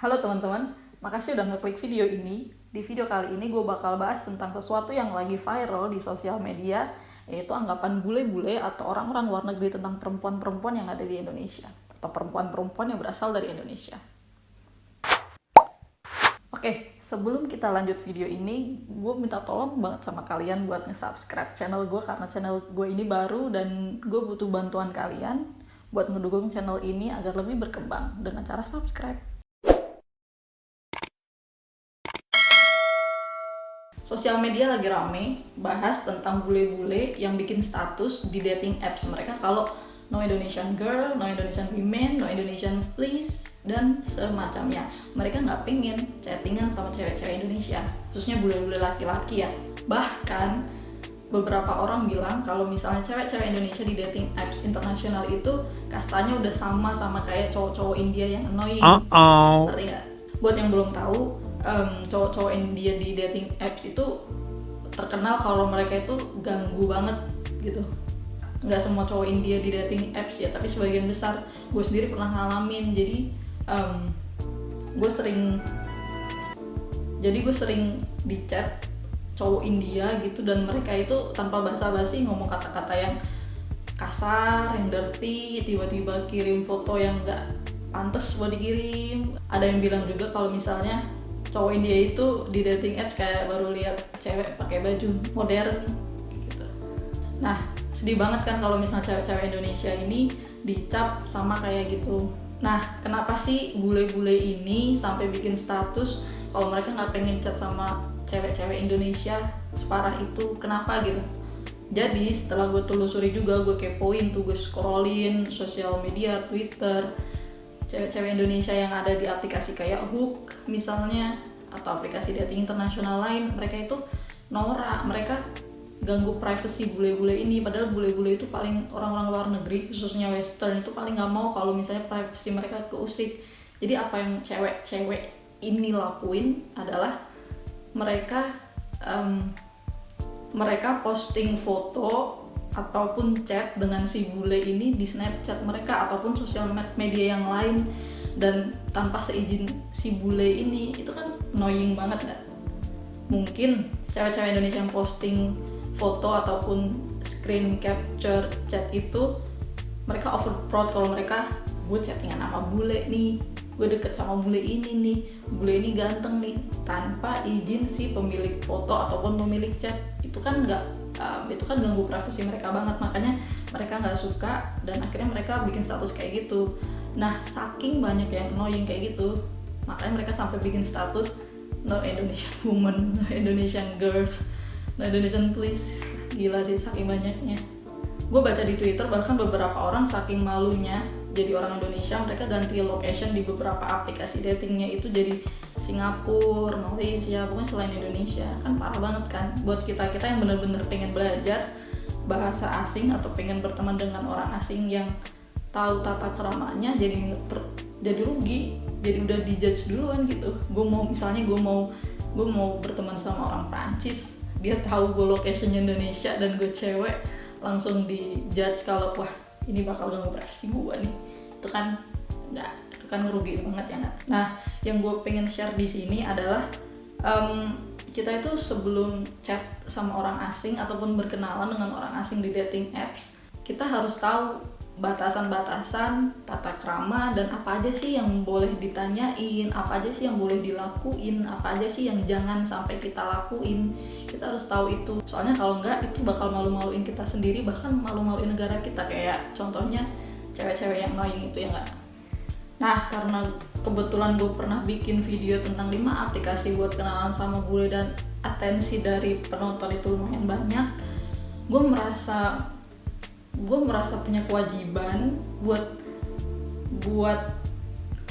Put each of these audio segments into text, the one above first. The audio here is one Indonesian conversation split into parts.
Halo teman-teman, makasih udah ngeklik video ini. Di video kali ini gue bakal bahas tentang sesuatu yang lagi viral di sosial media, yaitu anggapan bule-bule atau orang-orang luar negeri tentang perempuan-perempuan yang ada di Indonesia, atau perempuan-perempuan yang berasal dari Indonesia. Oke, sebelum kita lanjut video ini, gue minta tolong banget sama kalian buat nge-subscribe channel gue, karena channel gue ini baru dan gue butuh bantuan kalian buat ngedukung channel ini agar lebih berkembang dengan cara subscribe. Sosial media lagi rame bahas tentang bule-bule yang bikin status di dating apps mereka kalau no Indonesian girl, no Indonesian women, no Indonesian please, dan semacamnya. Mereka nggak pengen chattingan sama cewek-cewek Indonesia, khususnya bule-bule laki-laki ya. Bahkan beberapa orang bilang kalau misalnya cewek-cewek Indonesia di dating apps internasional itu kastanya udah sama kayak cowok-cowok India yang annoying. Ngerti nggak? Buat yang belum tahu, cowok-cowok India di dating apps itu terkenal kalau mereka itu ganggu banget gitu. Nggak semua cowok India di dating apps ya, tapi sebagian besar. Gue sendiri pernah ngalamin. Jadi gue sering di chat cowok India gitu, dan mereka itu tanpa basa-basi ngomong kata-kata yang kasar, yang dirty, tiba-tiba kirim foto yang nggak pantes buat dikirim. Ada yang bilang juga kalau misalnya cowok India itu di dating apps kayak baru lihat cewek pakai baju modern gitu. Nah, sedih banget kan kalau misalnya cewek-cewek Indonesia ini dicap sama kayak gitu. Nah, kenapa sih bule-bule ini sampai bikin status kalau mereka nggak pengen chat sama cewek-cewek Indonesia separah itu? Kenapa gitu? Jadi setelah gue telusuri juga, gue kepoin tuh, gue scrollin sosial media, Twitter, cewek-cewek Indonesia yang ada di aplikasi kayak Hook misalnya, atau aplikasi dating internasional lain. Mereka itu norak, mereka ganggu privacy bule-bule ini. Padahal bule-bule itu paling, orang-orang luar negeri khususnya western itu paling gak mau kalau misalnya privacy mereka keusik. Jadi apa yang cewek-cewek ini lakuin adalah mereka posting foto ataupun chat dengan si bule ini di Snapchat mereka ataupun sosial media yang lain, dan tanpa seizin si bule ini. Itu kan annoying banget gak? Mungkin cewek-cewek Indonesia yang posting foto ataupun screen capture chat itu mereka over proud kalau mereka, gue chattingan sama bule nih, gue deket sama bule ini nih, bule ini ganteng nih, tanpa izin si pemilik foto ataupun pemilik chat. Itu kan ganggu privasi mereka banget. Makanya mereka nggak suka dan akhirnya mereka bikin status kayak gitu. Nah, saking banyak yang annoying kayak gitu, makanya mereka sampai bikin status no Indonesian woman, no Indonesian girls, no Indonesian please. Gila sih saking banyaknya. Gue baca di Twitter bahkan beberapa orang saking malunya jadi orang Indonesia, mereka ganti location di beberapa aplikasi datingnya itu jadi Singapura, Malaysia, pokoknya selain Indonesia. Kan parah banget kan buat kita yang benar-benar pengen belajar bahasa asing atau pengen berteman dengan orang asing yang tahu tata keramanya, jadi rugi, jadi udah dijudge duluan gitu. Gue mau berteman sama orang Prancis, dia tahu gue locationnya Indonesia dan gue cewek, langsung dijudge kalau wah ini bakal ganggu privasi gue nih. Itu kan ngerugi banget ya kan. Nah, yang gue pengen share di sini adalah kita itu sebelum chat sama orang asing ataupun berkenalan dengan orang asing di dating apps, kita harus tahu batasan-batasan tata krama dan apa aja sih yang boleh ditanyain, apa aja sih yang boleh dilakuin, apa aja sih yang jangan sampai kita lakuin. Kita harus tahu itu. Soalnya kalau enggak, itu bakal malu-maluin kita sendiri, bahkan malu-maluin negara kita. Kayak contohnya cewek-cewek yang annoying itu ya enggak. Nah, karena kebetulan gue pernah bikin video tentang 5 aplikasi buat kenalan sama bule dan atensi dari penonton itu lumayan banyak, gue merasa punya kewajiban buat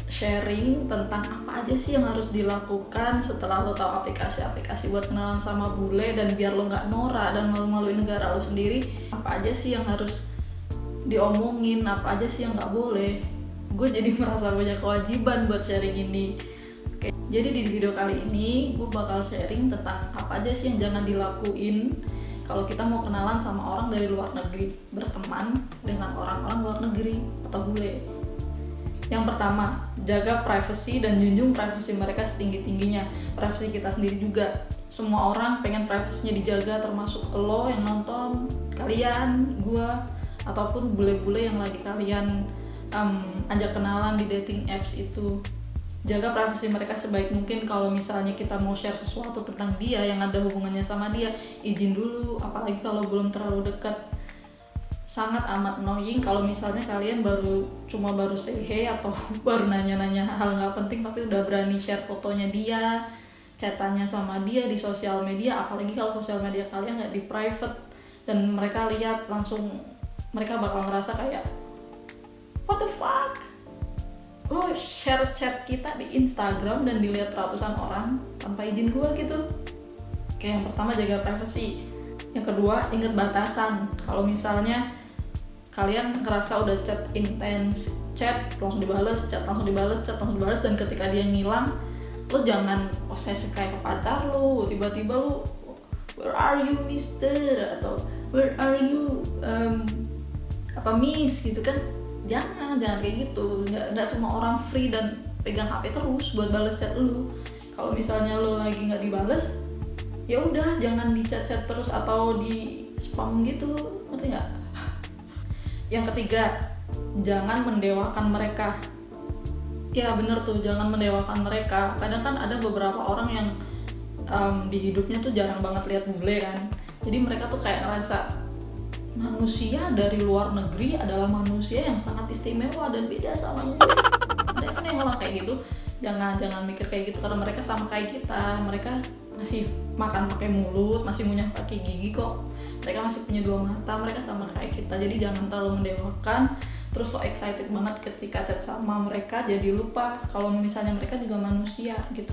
sharing tentang apa aja sih yang harus dilakukan setelah lo tahu aplikasi-aplikasi buat kenalan sama bule, dan biar lo nggak norak dan malu-maluin negara lo sendiri. Apa aja sih yang harus diomongin, apa aja sih yang nggak boleh. Gue jadi merasa punya kewajiban buat sharing ini. Oke. Jadi di video kali ini gue bakal sharing tentang apa aja sih yang jangan dilakuin kalau kita mau kenalan sama orang dari luar negeri, berteman dengan orang-orang luar negeri atau bule. Yang pertama, jaga privacy dan junjung privacy mereka setinggi-tingginya. Privacy kita sendiri juga. Semua orang pengen privasinya dijaga, termasuk lo yang nonton, kalian, gua, ataupun bule-bule yang lagi kalian ajak kenalan di dating apps itu. Jaga privasi mereka sebaik mungkin. Kalau misalnya kita mau share sesuatu tentang dia yang ada hubungannya sama dia, izin dulu, apalagi kalau belum terlalu dekat. Sangat amat annoying kalau misalnya kalian baru say hey atau baru nanya-nanya hal nggak penting tapi udah berani share fotonya dia, chatannya sama dia di sosial media, apalagi kalau sosial media kalian nggak di private dan mereka lihat, langsung mereka bakal ngerasa kayak what the fuck, lo share chat kita di Instagram dan dilihat ratusan orang tanpa izin gue gitu. Oke, yang pertama jaga privacy. Yang kedua, ingat batasan. Kalau misalnya kalian ngerasa udah chat intens, chat langsung dibales, chat langsung dibales, dan ketika dia ngilang, lo jangan posesif kayak ke pacar lo, tiba-tiba lo where are you mister, atau where are you miss gitu kan. Jangan kayak gitu. Nggak semua orang free dan pegang HP terus buat balas chat lo. Kalau misalnya lo lagi nggak dibales, ya udah jangan di chat terus atau di spam gitu, ngerti nggak? Yang ketiga, jangan mendewakan mereka. Ya bener tuh, jangan mendewakan mereka. Kadang kan ada beberapa orang yang di hidupnya tuh jarang banget lihat bule kan. Jadi mereka tuh kayak ngerasa manusia dari luar negeri adalah manusia yang sangat istimewa dan beda sama gue. Ada kan yang orang kayak gitu. Jangan mikir kayak gitu, karena mereka sama kayak kita. Mereka masih makan pakai mulut, masih ngunyah pakai gigi kok. Mereka masih punya dua mata, mereka sama kayak kita. Jadi jangan terlalu mendewakan. Terus lo excited banget ketika chat sama mereka, jadi lupa kalau misalnya mereka juga manusia gitu.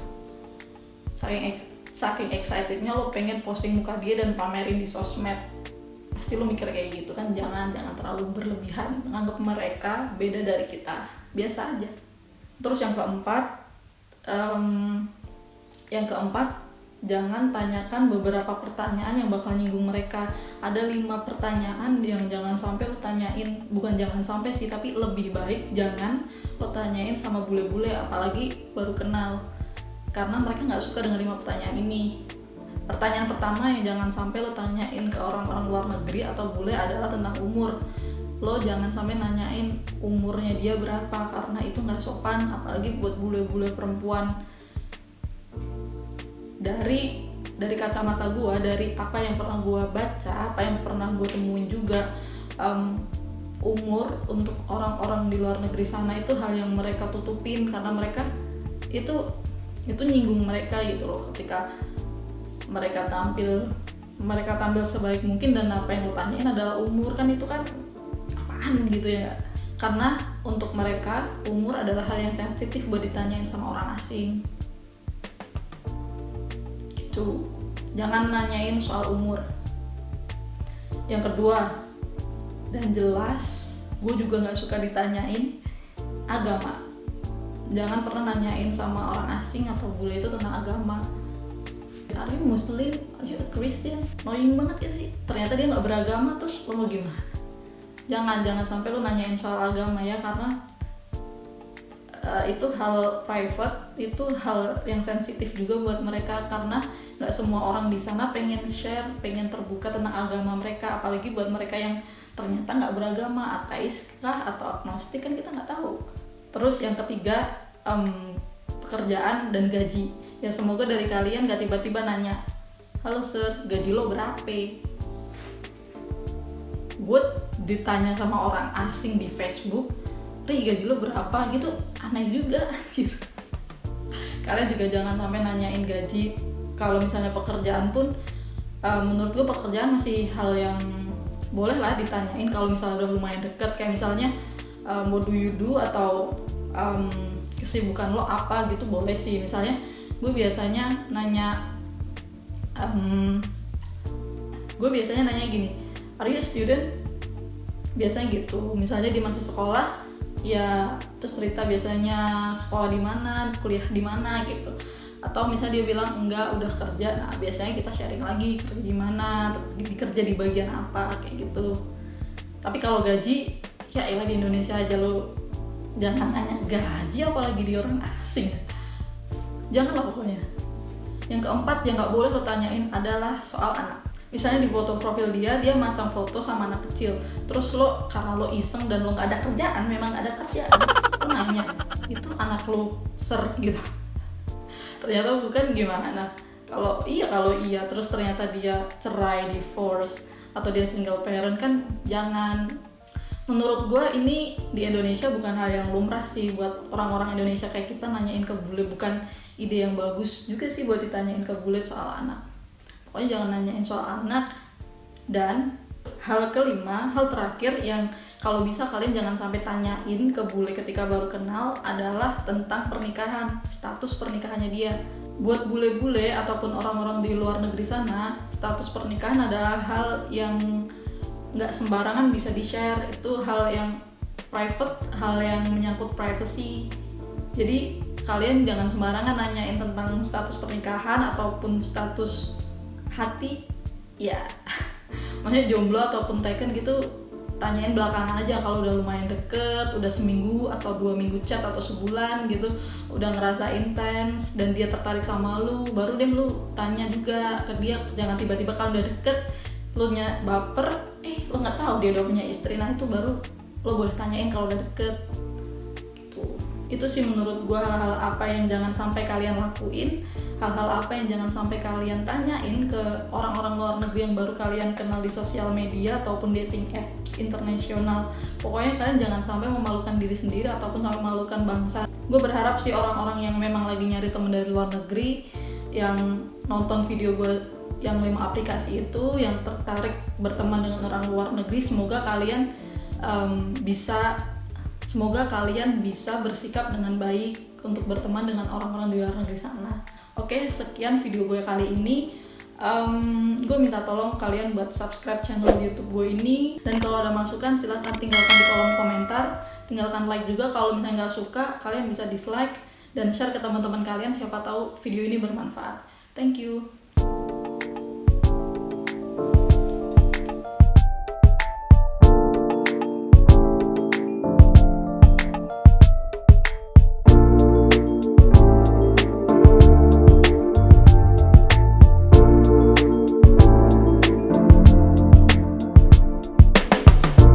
Saking excitednya lo pengen posting muka dia dan pamerin di sosmed. Pasti lo mikir kayak gitu kan. Jangan terlalu berlebihan, menganggap mereka beda dari kita, biasa aja. Terus yang keempat, jangan tanyakan beberapa pertanyaan yang bakal nyinggung mereka. Ada 5 pertanyaan yang jangan sampai lo tanyain, bukan jangan sampai sih, tapi lebih baik jangan lo tanyain sama bule-bule, apalagi baru kenal, karena mereka nggak suka dengan 5 pertanyaan ini. Pertanyaan pertama yang jangan sampai lo tanyain ke orang-orang luar negeri atau bule adalah tentang umur. Lo jangan sampai nanyain umurnya dia berapa, karena itu nggak sopan, apalagi buat bule-bule perempuan. Dari kacamata gue, dari apa yang pernah gue baca, apa yang pernah gue temuin juga, umur untuk orang-orang di luar negeri sana itu hal yang mereka tutupin, karena mereka itu nyinggung mereka gitu loh. Ketika mereka tampil sebaik mungkin dan apa yang lo tanyain adalah umur, kan itu kan apaan gitu ya. Karena untuk mereka umur adalah hal yang sensitif buat ditanyain sama orang asing. Jangan nanyain soal umur. Yang kedua, dan jelas gue juga gak suka ditanyain agama. Jangan pernah nanyain sama orang asing atau bule itu tentang agama. Are you Muslim? Are you a Christian? Annoying banget ya sih. Ternyata dia gak beragama, terus lo mau gimana? Jangan sampai lo nanyain soal agama ya, karena itu hal private, itu hal yang sensitif juga buat mereka, karena nggak semua orang di sana pengen share, pengen terbuka tentang agama mereka, apalagi buat mereka yang ternyata nggak beragama, ateis kah atau agnostik, kan kita nggak tahu. Terus yang ketiga, pekerjaan dan gaji. Ya semoga dari kalian nggak tiba-tiba nanya, halo sir, gaji lo berapa? Gue ditanya sama orang asing di Facebook, Ri, gaji lo berapa gitu, aneh juga anjir. Kalian juga jangan sampai nanyain gaji. Kalau misalnya pekerjaan pun, menurut gue pekerjaan masih hal yang boleh lah ditanyain kalau misalnya udah lumayan deket. Kayak misalnya what do you do, atau kesibukan lo apa gitu, boleh sih. Misalnya gue biasanya nanya gini, are you a student? Biasanya gitu. Misalnya di masa sekolah ya, terus cerita biasanya sekolah di mana, kuliah di mana gitu. Atau misalnya dia bilang enggak, udah kerja, nah biasanya kita sharing lagi kerja di mana, kerja di bagian apa, kayak gitu. Tapi kalau gaji, ya elah di Indonesia aja lo jangan nanya gaji apalagi di orang asing, janganlah pokoknya. Yang keempat yang nggak boleh lo tanyain adalah soal anak. Misalnya di foto profil dia masang foto sama anak kecil, terus lo karena lo iseng dan lo nggak ada kerjaan, memang nggak ada kerjaan, lo nanya itu anak lo gitu, ternyata bukan, gimana? Kalau iya terus ternyata dia cerai, divorce, atau dia single parent, kan jangan. Menurut gue ini di Indonesia bukan hal yang lumrah sih buat orang-orang Indonesia kayak kita nanyain ke bule, bukan ide yang bagus juga sih buat ditanyain ke bule soal anak. Pokoknya jangan nanyain soal anak. Dan hal kelima, hal terakhir yang kalau bisa kalian jangan sampai tanyain ke bule ketika baru kenal adalah tentang pernikahan, status pernikahannya dia. Buat bule-bule ataupun orang-orang di luar negeri sana, status pernikahan adalah hal yang nggak sembarangan bisa di-share. Itu hal yang private, hal yang menyangkut privacy. Jadi kalian jangan sembarangan nanyain tentang status pernikahan ataupun status hati, ya maksudnya jomblo ataupun taken gitu, tanyain belakangan aja. Kalau udah lumayan deket, udah seminggu atau 2 minggu chat atau sebulan gitu, udah ngerasa intens dan dia tertarik sama lu, baru deh lu tanya juga ke dia. Jangan tiba-tiba kalau udah deket lu baper, lu nggak tahu dia udah punya istri, nah itu baru lo boleh tanyain kalau udah deket gitu. Itu sih menurut gue hal-hal apa yang jangan sampai kalian lakuin, hal-hal apa yang jangan sampai kalian tanyain ke orang-orang luar negeri yang baru kalian kenal di sosial media ataupun dating apps internasional. Pokoknya kalian jangan sampai memalukan diri sendiri ataupun sampai memalukan bangsa. Gue berharap sih orang-orang yang memang lagi nyari temen dari luar negeri, yang nonton video gue yang 5 aplikasi itu, yang tertarik berteman dengan orang luar negeri, semoga kalian bisa bersikap dengan baik untuk berteman dengan orang-orang di luar negeri sana. Oke, sekian video gue kali ini. Gue minta tolong kalian buat subscribe channel YouTube gue ini, dan kalau ada masukan silahkan tinggalkan di kolom komentar, tinggalkan like juga. Kalau misalnya nggak suka, kalian bisa dislike dan share ke teman-teman kalian, siapa tahu video ini bermanfaat. Thank you.